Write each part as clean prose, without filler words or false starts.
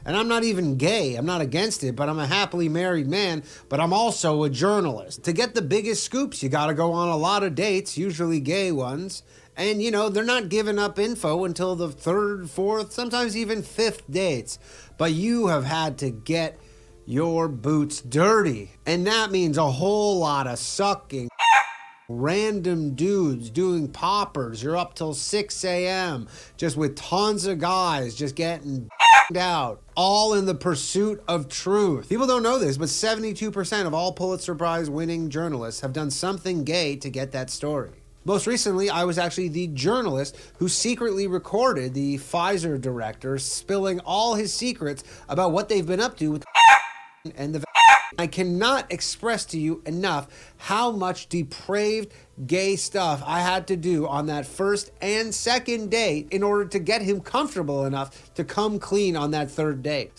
And I'm not even gay. I'm not against it, but I'm a happily married man, but I'm also a journalist. To get the biggest scoops, you gotta go on a lot of dates, usually gay ones. And, they're not giving up info until the third, fourth, sometimes even fifth dates. But you have had to get your boots dirty. And that means a whole lot of sucking. Random dudes doing poppers. You're up till 6 a.m. just with tons of guys just getting out, all in the pursuit of truth. People don't know this, but 72% of all Pulitzer Prize winning journalists have done something gay to get that story. Most recently, I was actually the journalist who secretly recorded the Pfizer director spilling all his secrets about what they've been up to with and the I cannot express to you enough how much depraved gay stuff I had to do on that first and second date in order to get him comfortable enough to come clean on that third date.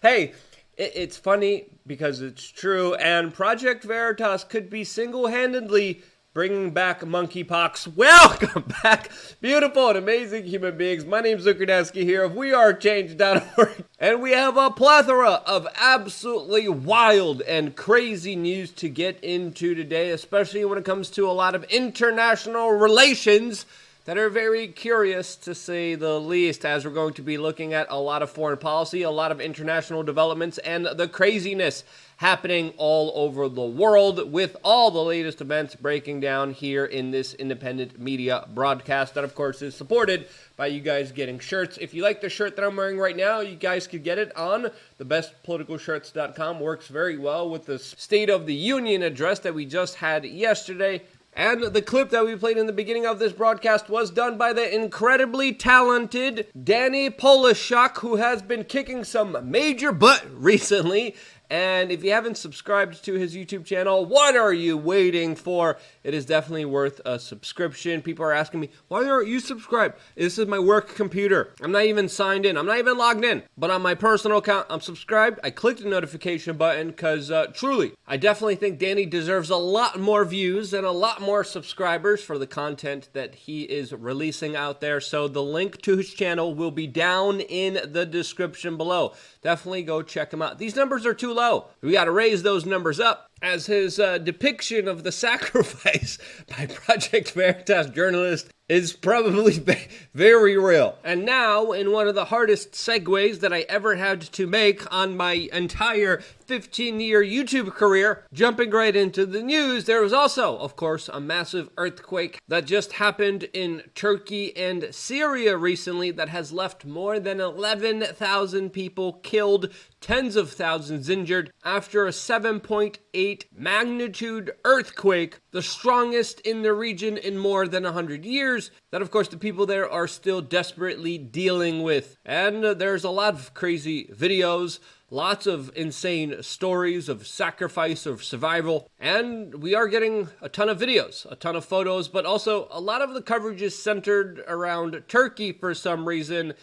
Hey, it's funny because it's true, and Project Veritas could be single-handedly bringing back monkeypox. Welcome back, beautiful and amazing human beings. My name's Luke Rudetsky here of WeAreChange.org, and we have a plethora of absolutely wild and crazy news to get into today, especially when it comes to a lot of international relations that are very curious, to say the least, as we're going to be looking at a lot of foreign policy, a lot of international developments, and the craziness happening all over the world, with all the latest events breaking down here in this independent media broadcast that, of course, is supported by you guys getting shirts. If you like the shirt that I'm wearing right now, you guys could get it on thebestpoliticalshirts.com. Works very well with the State of the Union address that we just had yesterday. And the clip that we played in the beginning of this broadcast was done by the incredibly talented Danny Polishuk, who has been kicking some major butt recently. And if you haven't subscribed to his YouTube channel, what are you waiting for? It is definitely worth a subscription. People are asking me, why aren't you subscribed? This is my work computer. I'm not even signed in. I'm not even logged in. But on my personal account, I'm subscribed. I clicked the notification button because truly, I definitely think Danny deserves a lot more views and a lot more subscribers for the content that he is releasing out there. So the link to his channel will be down in the description below. Definitely go check him out. These numbers are too low. We got to raise those numbers up, as his depiction of the sacrifice by Project Veritas journalist is probably very real. And now, in one of the hardest segues that I ever had to make on my entire 15-year YouTube career, jumping right into the news, there was also, of course, a massive earthquake that just happened in Turkey and Syria recently that has left more than 11,000 people killed, tens of thousands injured, after a 7.8 magnitude earthquake, the strongest in the region in more than 100 years, that of course the people there are still desperately dealing with. And there's a lot of crazy videos, lots of insane stories of sacrifice, of survival, and we are getting a ton of videos, a ton of photos, but also a lot of the coverage is centered around Turkey for some reason,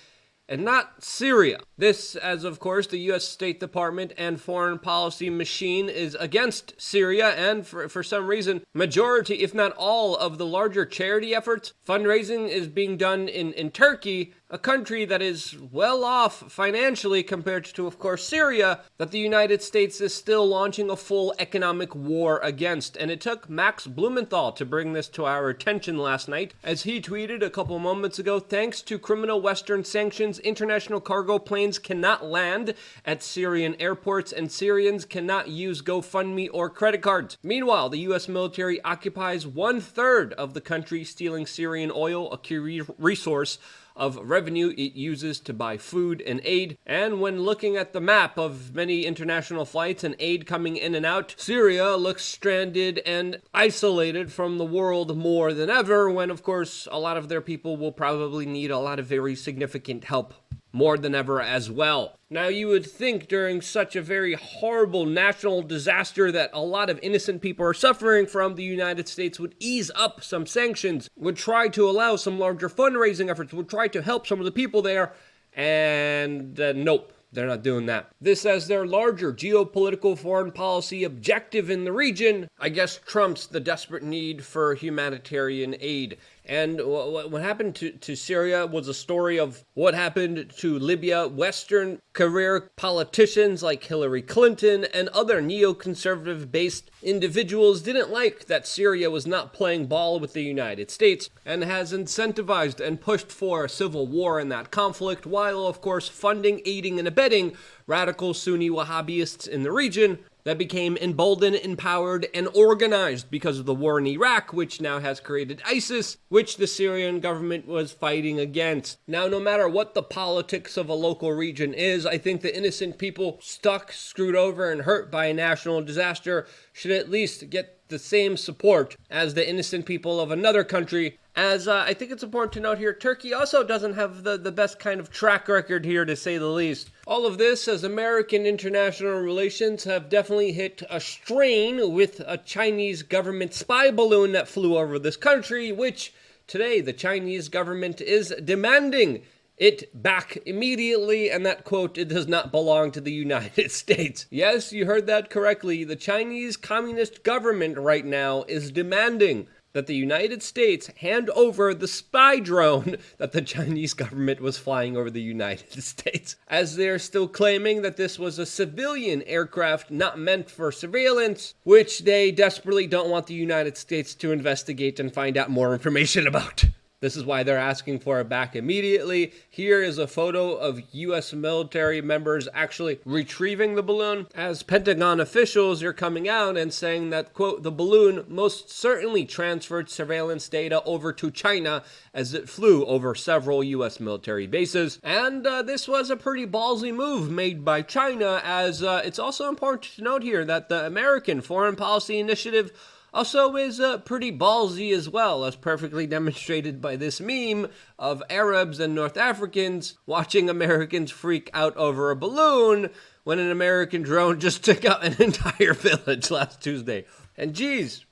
and not Syria. This, as of course the U.S. State Department and foreign policy machine is against Syria, and for some reason, majority, if not all, of the larger charity efforts, fundraising is being done in Turkey, a country that is well off financially compared to, of course, Syria, that the United States is still launching a full economic war against. And it took Max Blumenthal to bring this to our attention last night, as he tweeted a couple moments ago, thanks to criminal Western sanctions, international cargo planes cannot land at Syrian airports, and Syrians cannot use GoFundMe or credit cards. Meanwhile, the U.S. military occupies 1/3 of the country, stealing Syrian oil, a key resource of revenue it uses to buy food and aid. And when looking at the map of many international flights and aid coming in and out, Syria looks stranded and isolated from the world more than ever, when of course a lot of their people will probably need a lot of very significant help more than ever as well. Now, you would think during such a very horrible national disaster that a lot of innocent people are suffering from, the United States would ease up some sanctions, would try to allow some larger fundraising efforts, would try to help some of the people there, and nope. They're not doing that. This as their larger geopolitical foreign policy objective in the region, I guess, trumps the desperate need for humanitarian aid. And what happened to Syria was a story of what happened to Libya. Western career politicians like Hillary Clinton and other neoconservative-based individuals didn't like that Syria was not playing ball with the United States and has incentivized and pushed for a civil war in that conflict, while, of course, funding, aiding, and abetting radical Sunni Wahhabis in the region that became emboldened, empowered, and organized because of the war in Iraq, which now has created ISIS, which the Syrian government was fighting against. Now, no matter what the politics of a local region is, I think the innocent people stuck, screwed over, and hurt by a national disaster should at least get the same support as the innocent people of another country. As I think it's important to note here, Turkey also doesn't have the best kind of track record here, to say the least. All of this as American international relations have definitely hit a strain with a Chinese government spy balloon that flew over this country, which today the Chinese government is demanding it back immediately, and that, quote, it does not belong to the United States. Yes, you heard that correctly. The Chinese Communist government right now is demanding that the United States hand over the spy drone that the Chinese government was flying over the United States, as they're still claiming that this was a civilian aircraft not meant for surveillance, which they desperately don't want the United States to investigate and find out more information about. This is why they're asking for it back immediately. Here is a photo of U.S. military members actually retrieving the balloon, as Pentagon officials are coming out and saying that, quote, the balloon most certainly transferred surveillance data over to China as it flew over several U.S. military bases. And this was a pretty ballsy move made by China, as it's also important to note here that the American Foreign Policy Initiative also is pretty ballsy as well, as perfectly demonstrated by this meme of Arabs and North Africans watching Americans freak out over a balloon when an American drone just took out an entire village last Tuesday. And geez,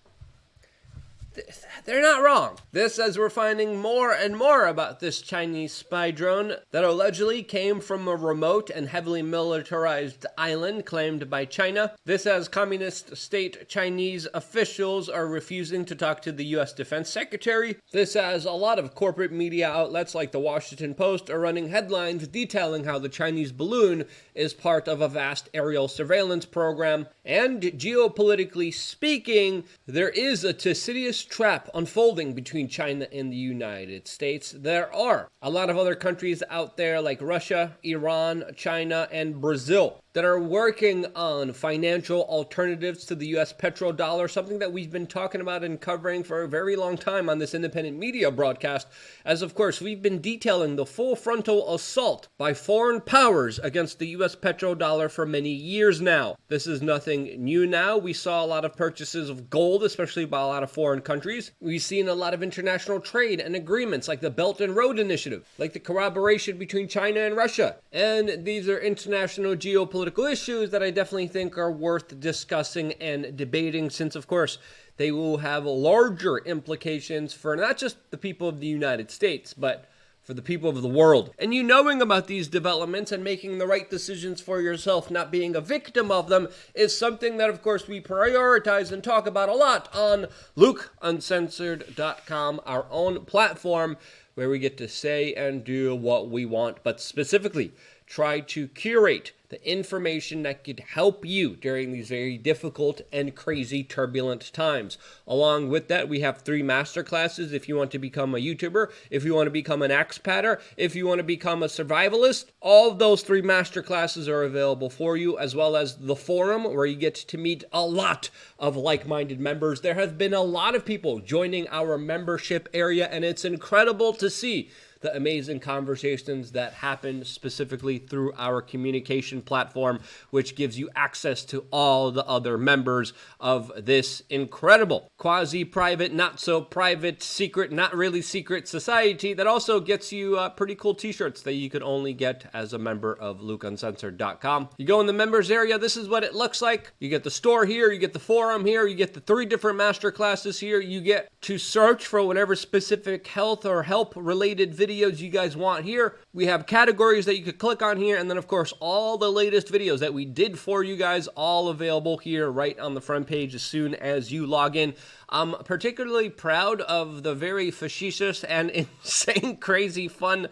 they're not wrong. This, as we're finding more and more about this Chinese spy drone that allegedly came from a remote and heavily militarized island claimed by China. This, as communist state Chinese officials are refusing to talk to the U.S. Defense Secretary. This, as a lot of corporate media outlets like the Washington Post are running headlines detailing how the Chinese balloon is part of a vast aerial surveillance program. And geopolitically speaking, there is a insidious trap unfolding between China and the United States. There are a lot of other countries out there like Russia, Iran, China, and Brazil that are working on financial alternatives to the U.S. petrodollar, something that we've been talking about and covering for a very long time on this independent media broadcast, as of course we've been detailing the full frontal assault by foreign powers against the U.S. petrodollar for many years now. This is nothing new now. We saw a lot of purchases of gold, especially by a lot of foreign countries. We've seen a lot of international trade and agreements like the Belt and Road Initiative, like the collaboration between China and Russia. And these are international geopolitical issues that I definitely think are worth discussing and debating, since of course they will have larger implications for not just the people of the United States, but for the people of the world. And you knowing about these developments and making the right decisions for yourself, not being a victim of them, is something that of course we prioritize and talk about a lot on LukeUncensored.com, our own platform where we get to say and do what we want, but specifically try to curate the information that could help you during these very difficult and crazy turbulent times. Along with that, we have 3 masterclasses if you want to become a YouTuber, if you want to become an expatter, if you want to become a survivalist. All of those 3 masterclasses are available for you, as well as the forum where you get to meet a lot of like-minded members. There have been a lot of people joining our membership area, and it's incredible to see the amazing conversations that happen specifically through our communication platform, which gives you access to all the other members of this incredible quasi-private, not-so-private, secret, not really secret society that also gets you pretty cool t-shirts that you could only get as a member of LukeUncensored.com. You go in the members area, this is what it looks like. You get the store here, you get the forum here, you get the 3 different master classes here, you get to search for whatever specific health or help-related video videos you guys want here. We have categories that you could click on here, and then of course all the latest videos that we did for you guys, all available here right on the front page as soon as you log in. I'm particularly proud of the very facetious and insane, crazy, fun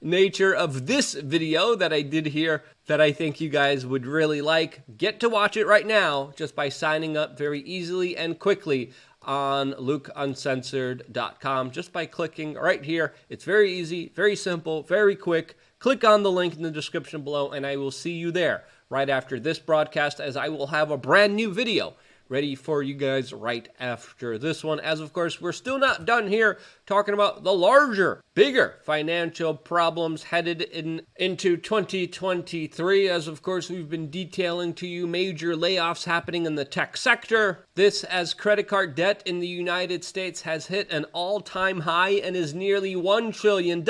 nature of this video that I did here that I think you guys would really like. Get to watch it right now just by signing up very easily and quickly on LukeUncensored.com, just by clicking right here. It's very easy, very simple, very quick. Click on the link in the description below and I will see you there right after this broadcast, as I will have a brand new video ready for you guys right after this one. As of course, we're still not done here talking about the larger, bigger financial problems headed into 2023. As of course, we've been detailing to you major layoffs happening in the tech sector. This as credit card debt in the United States has hit an all-time high and is nearly $1 trillion.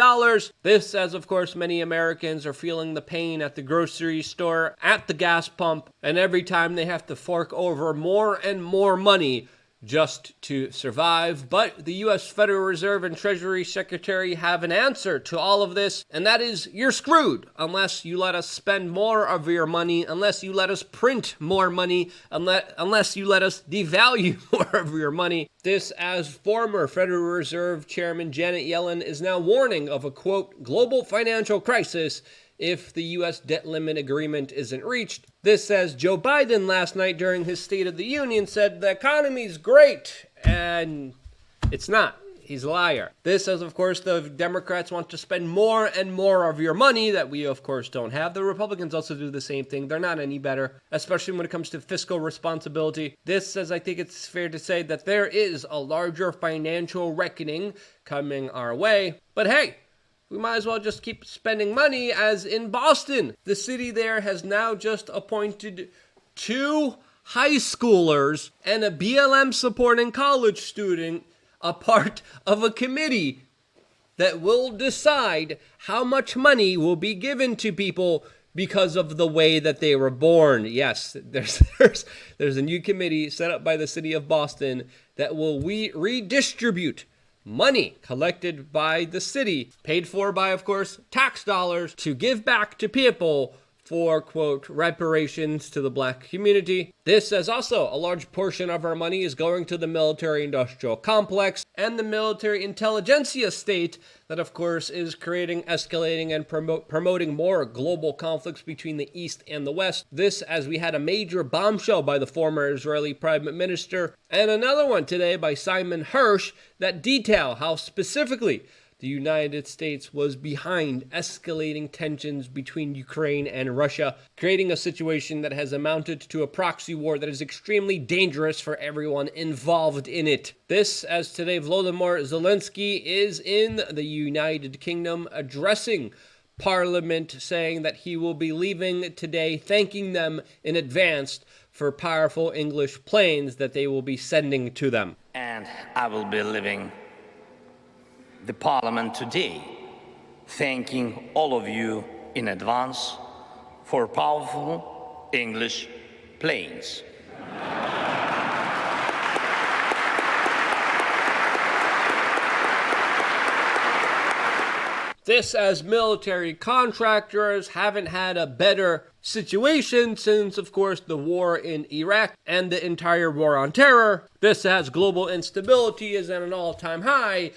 This as of course many Americans are feeling the pain at the grocery store, at the gas pump, and every time they have to fork over more and more money just to survive. But the U.S. Federal Reserve and Treasury Secretary have an answer to all of this, and that is you're screwed unless you let us spend more of your money, unless you let us print more money, unless you let us devalue more of your money. This as former Federal Reserve Chairman Janet Yellen is now warning of a, quote, global financial crisis if the U.S. debt limit agreement isn't reached. This says Joe Biden last night during his State of the Union said the economy's great, and it's not. He's a liar. This says, of course, the Democrats want to spend more and more of your money that we, of course, don't have. The Republicans also do the same thing. They're not any better, especially when it comes to fiscal responsibility. This says, I think it's fair to say that there is a larger financial reckoning coming our way. But hey, we might as well just keep spending money, as in Boston. The city there has now just appointed 2 high schoolers and a BLM supporting college student a part of a committee that will decide how much money will be given to people because of the way that they were born. Yes, there's a new committee set up by the city of Boston that will redistribute money collected by the city, paid for by, of course, tax dollars, to give back to people for, quote, reparations to the black community. This says also a large portion of our money is going to the military-industrial complex and the military intelligentsia state that, of course, is creating, escalating, and promoting more global conflicts between the East and the West. This as we had a major bombshell by the former Israeli Prime Minister, and another one today by Simon Hirsch that detail how specifically the United States was behind escalating tensions between Ukraine and Russia, creating a situation that has amounted to a proxy war that is extremely dangerous for everyone involved in it. This, as today Volodymyr Zelensky is in the United Kingdom addressing Parliament, saying that he will be leaving today, thanking them in advance for powerful English planes that they will be sending to them. And I will be leaving the Parliament today, thanking all of you in advance for powerful English planes. This as military contractors haven't had a better situation since, of course, the war in Iraq and the entire war on terror. This as global instability is at an all-time high,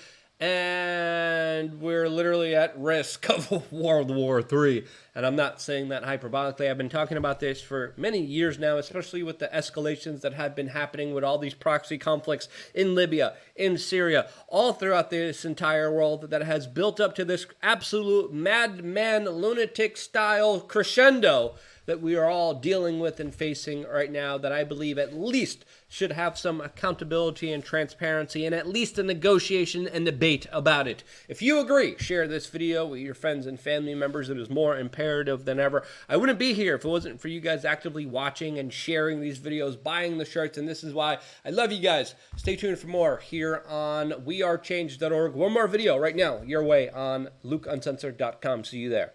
and we're literally at risk of World War III. And I'm not saying that hyperbolically. I've been talking about this for many years now, especially with the escalations that have been happening with all these proxy conflicts in Libya, in Syria, all throughout this entire world, that has built up to this absolute madman, lunatic-style crescendo that we are all dealing with and facing right now, that I believe at least should have some accountability and transparency and at least a negotiation and debate about it. If you agree, share this video with your friends and family members. It is more imperative than ever. I wouldn't be here if it wasn't for you guys actively watching and sharing these videos, buying the shirts, and this is why I love you guys. Stay tuned for more here on wearechange.org. One more video right now your way on LukeUncensored.com. See you there.